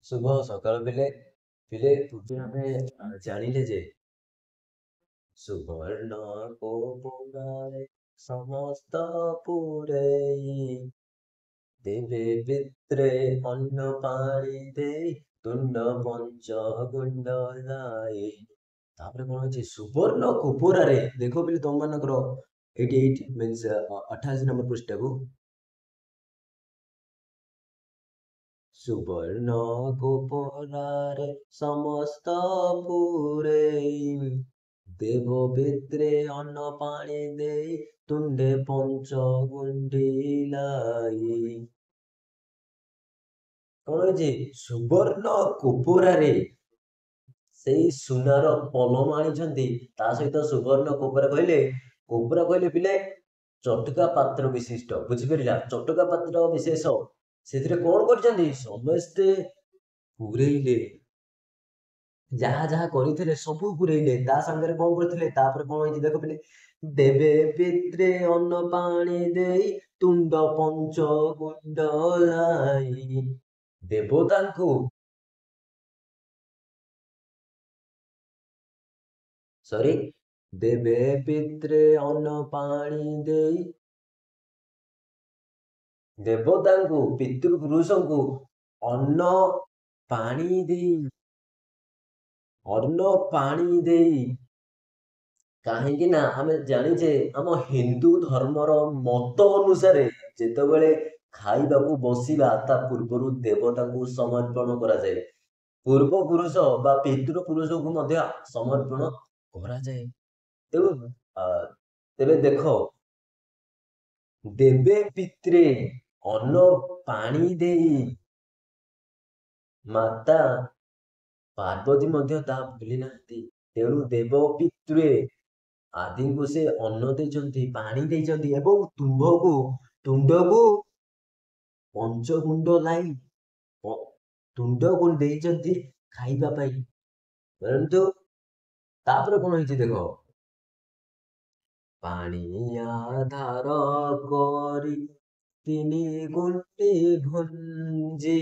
ଶୁଭ ସକାଳ ପିଲେ ପିଲେ ପୂର୍ବେ ଆମେ ଜାଣିଲେ ଯେ ସୁବର୍ଣ୍ଣ କୋପରାରେ ସମସ୍ତ ପୂରେଇ ଦେବେ ଭିତରେ ଅନ୍ନ ପାଣି ଦେଇ ତୁଣ୍ଡ ପଞ୍ଚ ଗୁଣ୍ଡ লাই। ତାପରେ କଣ ଅଛି ସୁବର୍ଣ୍ଣ କୋପରାରେ ଦେଖ ପିଲେ ତମମାନଙ୍କର 88 ମିନ୍ସ 88 ନମ୍ବର ପୃଷ୍ଠାକୁ ସୁବର୍ଣ୍ଣ କୋପରାରେ ସମସ୍ତ ପୂରେଇ ଦେବ ଭିତରେ ଅନ୍ନ ପାଣି ଦେଇ ତୁଣ୍ଡେ ପଞ୍ଚ ଗୁଣ୍ଡି লাই। କଣ ହେଇଛି ସୁବର୍ଣ୍ଣ କୋପରାରେ ସେଇ ସୁନାର ପଲମ ଆଣିଛନ୍ତି ତା ସହିତ ସୁବର୍ଣ୍ଣ କୋପରା କହିଲେ ପିଲେ ଚଟକା ପାତ୍ର ବିଶିଷ୍ଟ ବୁଝିପାରିଲା ଚଟକା ପାତ୍ର ବିଶେଷ ସେଥିରେ କଣ କରିଛନ୍ତି ସମସ୍ତେ ପୁରେଇଲେ ଯାହା ଯାହା କରିଥିଲେ ସବୁ ପୁରେଇଲେ ତା ସାଙ୍ଗରେ କଣ କରିଥିଲେ ତାପରେ କଣ ହେଇଛି ଦେଖ ପିଲେ ଦେବେ ଭିତରେ ଅନ୍ନ ପାଣି ଦେଇ ତୁଣ୍ଡ ପଞ୍ଚ ଗୁଣ୍ଡ লাই। ଦେବତାଙ୍କୁ ସରି ଦେବେ ଭିତରେ ଅନ୍ନ ପାଣି ଦେଇ ଦେବତାଙ୍କୁ ପିତୃପୁରୁଷଙ୍କୁ ଅନ୍ନ ପାଣି ଦେଇ ଅନ୍ନ ପାଣି ଦେଇ କାହିଁକି ନା ଆମେ ଜାଣିଛେ ଆମ ହିନ୍ଦୁ ଧର୍ମର ମତ ଅନୁସାରେ ଯେତେବେଳେ ଖାଇବାକୁ ବସିବା ତା ପୂର୍ବରୁ ଦେବତାଙ୍କୁ ସମର୍ପଣ କରାଯାଏ ପୂର୍ବ ପୁରୁଷ ବା ପିତୃପୁରୁଷଙ୍କୁ ମଧ୍ୟ ସମର୍ପଣ କରାଯାଏ ତେଣୁ ତେବେ ଦେଖ ଦେବେ ପିତ୍ରେ ଅନ୍ନ ପାଣି ଦେଇ ମାତା ପାର୍ବତୀ ମଧ୍ୟ ତାହା ଭୁଲି ନାହାନ୍ତି ତେଣୁ ଦେବ ପିତ୍ରେ ଆଦିଙ୍କୁ ସେ ଅନ୍ନ ଦେଇଛନ୍ତି ପାଣି ଦେଇଛନ୍ତି ଏବଂ ତୁଣ୍ଡକୁ ପଞ୍ଚଗୁଣ୍ଡ লাই ତୁଣ୍ଡକୁ ଦେଇଛନ୍ତି ଖାଇବା ପାଇଁ ପରନ୍ତୁ ତାପରେ କଣ ହେଇଛି ଦେଖ ପାଣି ଆଧାର କରି ତିନି ଗୁଣ୍ଟି ଭୁଞ୍ଜି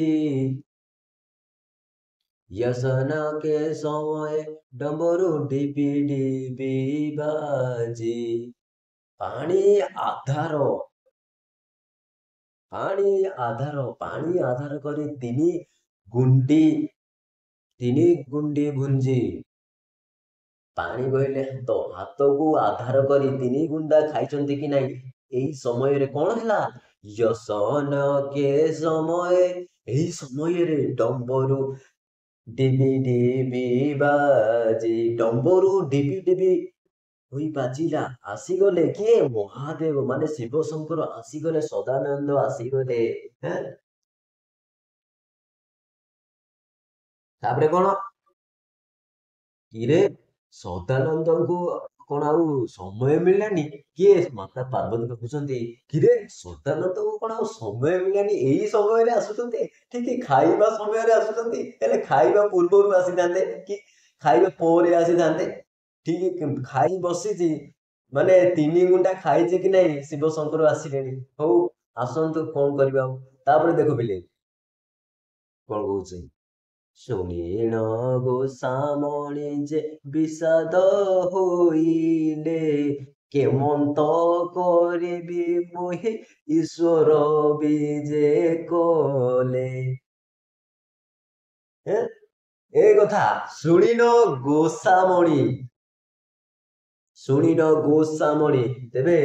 यसना के समय डमरू डिपी डिपी बाजी पानी आधार पानी आधार କରି ତିନି ଗୁଣ୍ଡି ଭୁଞ୍ଜି ପାଣି କହିଲେ ହାତକୁ ଆଧାର କରି 3 ଗୁଣ୍ଡା ଖାଇଛନ୍ତି କି ନାଇଁ ଏଇ ସମୟରେ କଣ ହେଲା ୟସନ କେ ସମୟ ଏହି ସମୟରେ ଡମ୍ବରୁ ଡିବି ଡିବି ବାଜି ଡମ୍ବରୁ ଡିବି ଡିବି ହୋଇ ବାଜିଲା ଆସିଗଲେ କିଏ ମହାଦେବ ମାନେ ଶିବ ଶଙ୍କର ଆସିଗଲେ ସଦାନନ୍ଦ ଆସିଗଲେ ତାପରେ କଣ କିରେ ସଦାନନ୍ଦଙ୍କୁ କଣ ଆଉ ସମୟ ମିଳିଲାନି କିଏ ମାତା ପାର୍ବତୀ କହୁଛନ୍ତି କିରେ ସଦାନନ୍ଦଙ୍କୁ କଣ ଆଉ ସମୟ ମିଳିଲାନି ଏଇ ସମୟରେ ଆସୁଛନ୍ତି ଠିକ ଖାଇବା ସମୟରେ ଆସୁଛନ୍ତି ହେଲେ ଖାଇବା ପୂର୍ବରୁ ଆସିଥାନ୍ତେ କି ଖାଇବା ପରେ ଆସିଥାନ୍ତେ ଠିକ ଖାଇ ବସିଛି ମାନେ 3 ଗୁଣ୍ଡା ଖାଇଛି କି ନାଇଁ ଶିବ ଶଙ୍କର ଆସିଲେଣି ହଉ ଆସନ୍ତୁ କଣ କରିବା ଆଉ ତାପରେ ଦେଖ ପିଲେ କଣ କହୁଛି ଶୁଣିଣ ଗୋସାମଣି ଯେ ବିଷାଦ ହୋଇଲେ କେମନ୍ତ କରିବି ମୋହି ଈଶ୍ୱର ବିଜେ କଲେ ଏ କଥା ଶୁଣିନ ଗୋସାମଣି ତେବେ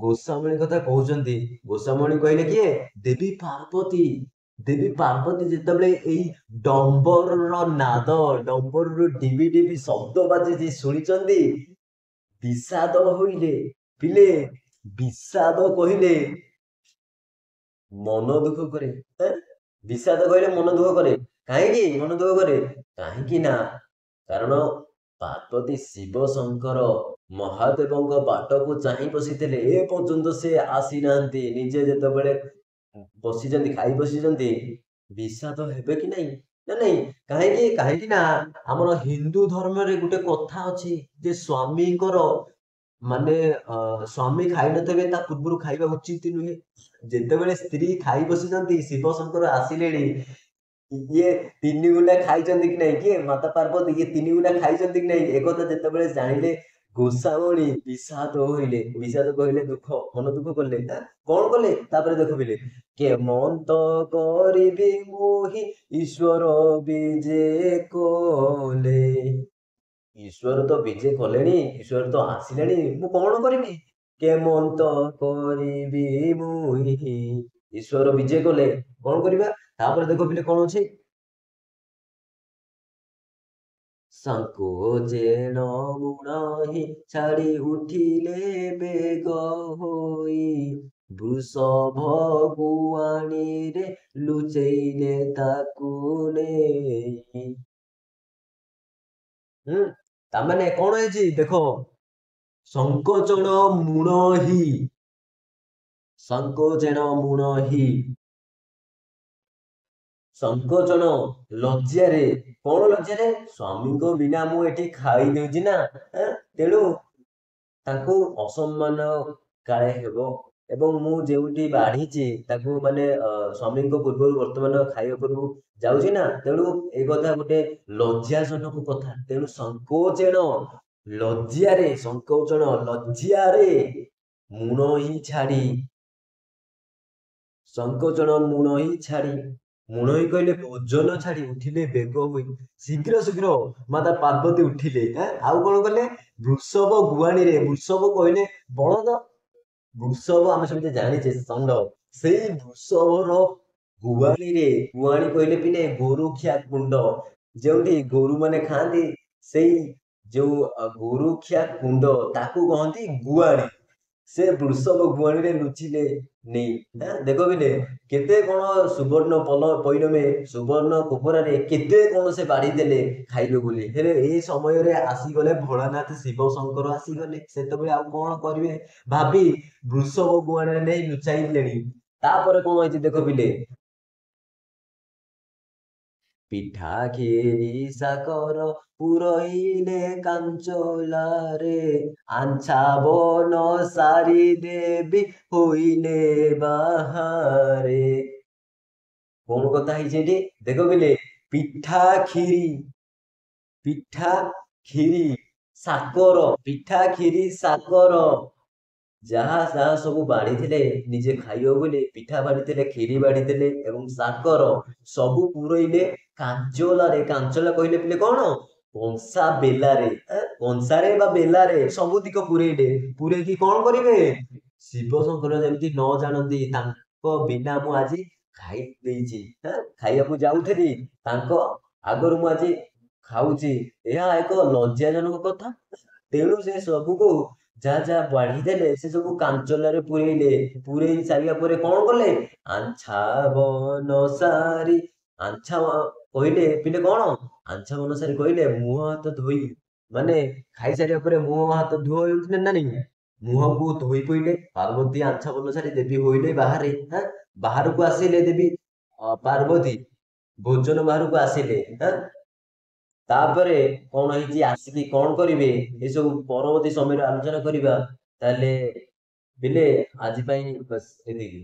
ଗୋସାମଣି କଥା କହୁଛନ୍ତି ଗୋସାମଣି କହିଲେ କିଏ ଦେବୀ ପାର୍ବତୀ ଯେତେବେଳେ ଏଇ ଡମ୍ବରର ନାଦ ଡମ୍ବରରୁ ଡିବି ଡିବି ଶବ୍ଦ ବାଜିଛି ଶୁଣିଛନ୍ତି ବିଷାଦ ହୋଇଲେ ପିଲେ ବିଷାଦ କହିଲେ ମନ ଦୁଃଖ କରେ ବିଷାଦ କହିଲେ ମନ ଦୁଃଖ କରେ କାହିଁକି ମନ ଦୁଃଖ କରେ କାହିଁକି ନା କାରଣ ପାର୍ବତୀ ଶିବ ଶଙ୍କର ମହାଦେବଙ୍କ ବାଟକୁ ଚାହିଁ ବସିଥିଲେ ଏ ପର୍ଯ୍ୟନ୍ତ ସେ ଆସିନାହାନ୍ତି ନିଜେ ଯେତେବେଳେ ବସିଛନ୍ତି ଖାଇ ବସିଛନ୍ତି ବିଷାଦ ହେବେ କି ନାଇଁ ନା ନାଇଁ କାହିଁକି ନା ଆମର ହିନ୍ଦୁ ଧର୍ମରେ ଗୋଟେ କଥା ଅଛି ଯେ ସ୍ଵାମୀଙ୍କର ମାନେ ସ୍ଵାମୀ ଖାଇନଥିବେ ତା ପୂର୍ବରୁ ଖାଇବା ଉଚିତ ନୁହେଁ ଯେତେବେଳେ ସ୍ତ୍ରୀ ଖାଇ ବସିଛନ୍ତି ଶିବ ଶଙ୍କର ଆସିଲେଣି ଇଏ 3 ଗୁଣ୍ଡା ଖାଇଛନ୍ତି କି ନାଇଁ, କିଏ ମାତା ପାର୍ବତୀ ଇଏ 3 ଗୁଣ୍ଡା ଖାଇଛନ୍ତି କି ନାଇଁ, ଏକଥା ଯେତେବେଳେ ଜାଣିଲେ ଗୋସାମଣୀ ବିଷାଦ କହିଲେ, ଦୁଃଖ ମନ ଦୁଃଖ କଲେ। କଣ କଲେ ତାପରେ ଦେଖିଲେ, କେମନ୍ତ କରିବି ମୋହି ଈଶ୍ୱର ବିଜେ କଲେ। ଈଶ୍ୱର ତ ବିଜେ କଲେଣି, ଈଶ୍ୱର ତ ଆସିଲେଣି, ମୁଁ କଣ କରିବି? କେମନ୍ତ କରିବି ମୁହିଁ, ଈଶ୍ୱର ବିଜେ କଲେ, କଣ କରିବା? ତାପରେ ଦେଖ ପିଲେ କଣ ଅଛି, ସଂକୋଚେନ ମୁଣହି ଛାଡ଼ି ଉଠିଲେ ବେଗ ହୋଇ, ବୃଷଭ ଗୁଆଣିରେ ଲୁଚେଇଲେ ତାକୁ ନେଇ। ହୁଁ, ତାମାନେ କଣ ହେଇଛି ଦେଖ, ସଂକୋଚନ ମୁଣହି, ସଂକୋଚନ ମୁଣହି, ସଂକୋଚନ ଲଜ୍ଜାରେ, କଣ ଲଜ୍ଜାରେ? ସ୍ୱାମୀଙ୍କ ବିନା ମୁଁ ଏଠି ଖାଇଦେଉଛି ନା, ତେଣୁ ତାଙ୍କୁ ଅସମ୍ମାନ କାଳେ ହେବ, ଏବଂ ମୁଁ ଯେଉଁଠି ବାଢିଛି ତାକୁ ମାନେ ସ୍ୱାମୀଙ୍କ ପୂର୍ବରୁ ବର୍ତ୍ତମାନ ଖାଇବା ପୂର୍ବରୁ ଯାଉଛି ନା, ତେଣୁ ଏ କଥା ଗୋଟେ ଲଜ୍ଜାଜନକ କଥା। ତେଣୁ ସଂକୋଚନ ଲଜ୍ଜାରେ, ସଂକୋଚନ ଲଜ୍ଜାରେ ମୁଣ ହିଁ ଛାଡି, ସଂକୋଚନ ମୁଣ ହିଁ ଛାଡି, ମୁଣ ହିଁ କହିଲେ ଓଜନ ଛାଡି ଉଠିଲେ ବେଗ ହୋଇ, ଶୀଘ୍ର ଶୀଘ୍ର ମାତା ପାର୍ବତୀ ଉଠିଲେ। ଆଉ କଣ କଲେ? ବୃଷଭ ଗୁଆଣୀରେ, ବୃଷଭ କହିଲେ ବଳଦ, ବୃଷଭ ଆମେ ସମସ୍ତେ ଜାଣିଛେ ଷଣ୍ଢ, ସେଇ ବୃଷଭର ଗୁଆଣୀରେ, ଗୁଆଣୀ କହିଲେ ପିଲେ ଗୋରୁଖିଆ କୁଣ୍ଡ, ଯେଉଁଠି ଗୋରୁ ମାନେ ଖାଆନ୍ତି, ସେଇ ଯୋଉ ଗୋରୁଖିଆ କୁଣ୍ଡ ତାକୁ କହନ୍ତି ଗୁଆଣୀ। ସେ ବୃଷଭ ଗୁଆଣୀରେ ଲୁଚିଲେ ନେଇ। ଦେଖ ବିଲେ କେତେ କଣ ସୁବର୍ଣ୍ଣ ପଇଲମେ ସୁବର୍ଣ୍ଣ କୋପରାରେ କେତେ କଣ ସେ ବାଢି ଦେଲେ ଖାଇବେ ବୋଲି, ହେଲେ ଏଇ ସମୟରେ ଆସିଗଲେ ଭୋଳାନାଥ ଶିବ ଶଙ୍କର ଆସିଗଲେ, ସେତେବେଳେ ଆଉ କଣ କରିବେ ଭାବି ବୃଷଭ ଗୁଆଣରେ ନେଇ ଲୁଚାଇଲେଣି। ତାପରେ କଣ ହେଇଛି ଦେଖ ବିଲେ, ପିଠା ଖିରି ସାକର ପୁରଇଲେ କାଞ୍ଚଲାରେ, ଆଞ୍ଛା ବନ ସାରି ଦେବୀ ହୋଇଲେ ବାହାରେ। କଣ କଥା ହେଇଛି ଏଠି ଦେଖ ବିଲେ, ପିଠା ଖିରି, ପିଠା ଖିରି ସାକର, ପିଠା ଖିରି ସାକର, ଯାହା ଯାହା ସବୁ ବାଢିଥିଲେ ନିଜେ ଖାଇବ ବୋଲି, ପିଠା ବାଢିଥିଲେ, ଖିରି ବାଢିଥିଲେ ଏବଂ ସାକର ସବୁ ପୁରଇଲେ କାଞ୍ଚଲାରେ। କାଞ୍ଚଲା କହିଲେ ପିଲେ କଣ? କଂସା ବେଲାରେ, କଂସାରେ ବା ବେଲାରେ ସବୁତିକ ପୁରେଇଲେ। ପୁରେଇକି କଣ କରିବେ? ଶିବ ଶଙ୍କର ଯେମିତି ନ ଜାଣନ୍ତି, ତାଙ୍କ ବିନା ମୁଁ ଆଜି ଖାଇ ଦେଇଛି, ଖାଇବାକୁ ଯାଉଥିଲି, ତାଙ୍କ ଆଗରୁ ମୁଁ ଆଜି ଖାଉଛି, ଏହା ଏକ ଲଜ୍ଜାଜନକ କଥା। ତେଣୁ ସେ ସବୁକୁ ଯାହା ଯାହା ବାଢିଦେଲେ ସେ ସବୁ କାଞ୍ଚଲାରେ ପୁରେଇଲେ। ପୁରେଇ ସାରିବା ପରେ କଣ କଲେ? ଆଞ୍ଛା ବନ ସାରି, ଆଞ୍ଛା କହିଲେ ପିଲେ କଣ? ଆଞ୍ଛା ବନ ସାରି କହିଲେ ମୁହଁ ହାତ ଧୋଇ, ମାନେ ଖାଇସାରିବା ପରେ ମୁହଁ ହାତ ଧୋଇଥିଲେ ନା ନାଇଁ, ମୁହଁକୁ ଧୋଇ ପଇଲେ। ପାର୍ବତୀ ଆଞ୍ଛା ବନ ସାରି ଦେବୀ ହୋଇଲେ ବାହାରେ, ବାହାରକୁ ଆସିଲେ ଦେବୀ ପାର୍ବତୀ ଭୋଜନ ବାହାରକୁ ଆସିଲେ। ତାପରେ କଣ ହେଇଛି ଆସିକି କଣ କରିବେ, ଏସବୁ ପରବର୍ତ୍ତୀ ସମୟରେ ଆଲୋଚନା କରିବା। ତାହେଲେ ବିଲେ ଆଜି ପାଇଁ ବାସ୍ ଏତିକି।